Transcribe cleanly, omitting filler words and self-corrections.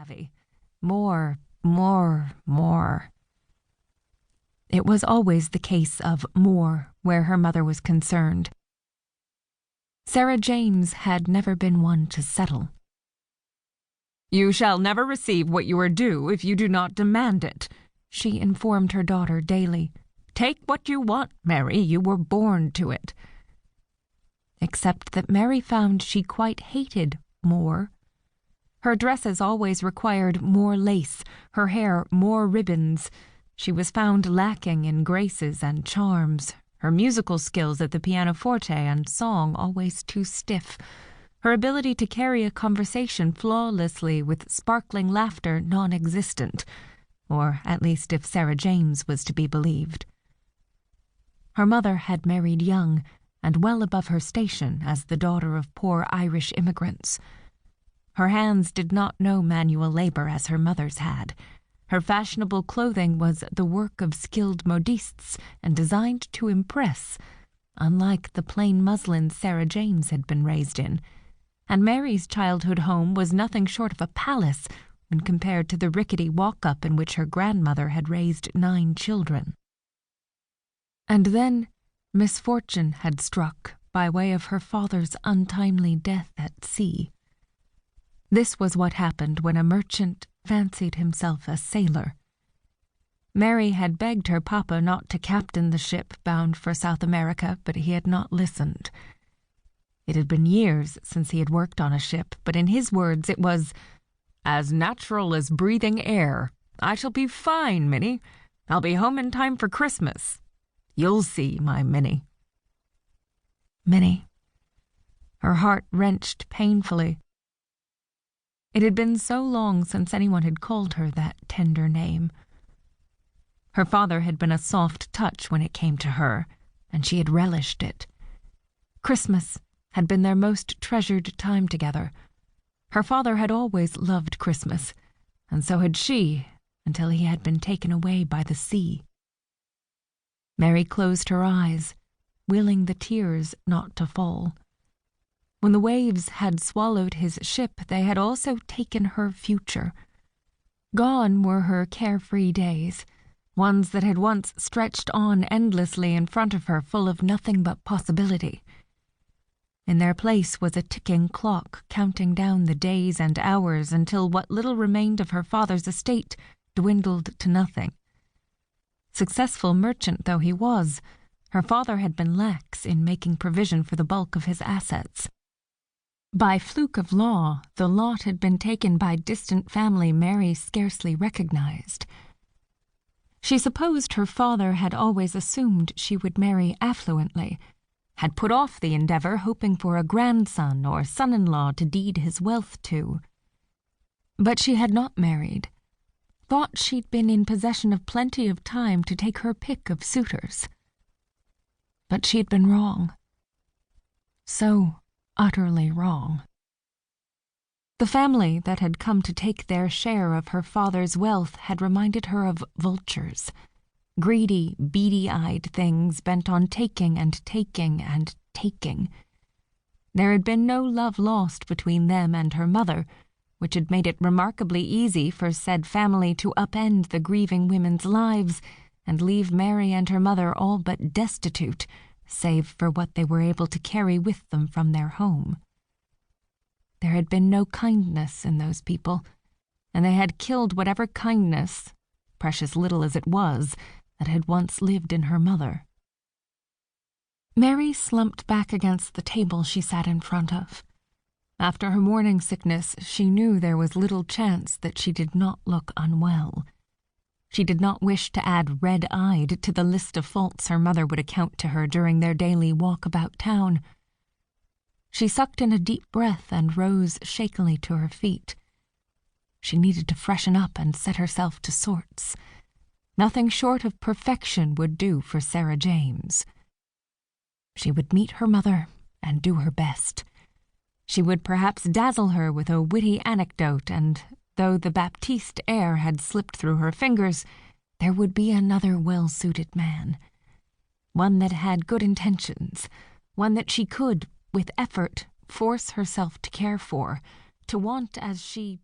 savvy. More. It was always the case of more where her mother was concerned. Sarah James had never been one to settle. "You shall never receive what you are due if you do not demand it," she informed her daughter daily. "Take what you want, Mary. You were born to it." Except that Mary found she quite hated more. Her dresses always required more lace, her hair more ribbons. She was found lacking in graces and charms, her musical skills at the pianoforte and song always too stiff, her ability to carry a conversation flawlessly with sparkling laughter non-existent, or at least if Sarah James was to be believed. Her mother had married young and well above her station as the daughter of poor Irish immigrants. Her hands did not know manual labor as her mother's had. Her fashionable clothing was the work of skilled modistes and designed to impress, unlike the plain muslin Sarah James had been raised in, and Mary's childhood home was nothing short of a palace when compared to the rickety walk-up in which her grandmother had raised 9 children. And then misfortune had struck by way of her father's untimely death at sea. This was what happened when a merchant fancied himself a sailor. Mary had begged her papa not to captain the ship bound for South America, but he had not listened. It had been years since he had worked on a ship, but in his words it was, "as natural as breathing air. I shall be fine, Minnie. I'll be home in time for Christmas. You'll see, my Minnie." Minnie. Her heart wrenched painfully. It had been so long since anyone had called her that tender name. Her father had been a soft touch when it came to her, and she had relished it. Christmas had been their most treasured time together. Her father had always loved Christmas, and so had she, until he had been taken away by the sea. Mary closed her eyes, willing the tears not to fall. When the waves had swallowed his ship, they had also taken her future. Gone were her carefree days, ones that had once stretched on endlessly in front of her, full of nothing but possibility. In their place was a ticking clock counting down the days and hours until what little remained of her father's estate dwindled to nothing. Successful merchant though he was, her father had been lax in making provision for the bulk of his assets. By fluke of law, the lot had been taken by distant family Mary scarcely recognized. She supposed her father had always assumed she would marry affluently, had put off the endeavor hoping for a grandson or son-in-law to deed his wealth to. But she had not married. Thought she'd been in possession of plenty of time to take her pick of suitors. But she'd been wrong. So utterly wrong. The family that had come to take their share of her father's wealth had reminded her of vultures, greedy, beady-eyed things bent on taking and taking and taking. There had been no love lost between them and her mother, which had made it remarkably easy for said family to upend the grieving women's lives and leave Mary and her mother all but destitute, save for what they were able to carry with them from their home. There had been no kindness in those people, and they had killed whatever kindness, precious little as it was, that had once lived in her mother. Mary slumped back against the table she sat in front of. After her morning sickness, she knew there was little chance that she did not look unwell. She did not wish to add red-eyed to the list of faults her mother would account to her during their daily walk about town. She sucked in a deep breath and rose shakily to her feet. She needed to freshen up and set herself to sorts. Nothing short of perfection would do for Sarah James. She would meet her mother and do her best. She would perhaps dazzle her with a witty anecdote, and though the Baptiste air had slipped through her fingers, there would be another well-suited man. One that had good intentions, one that she could, with effort, force herself to care for, to want as she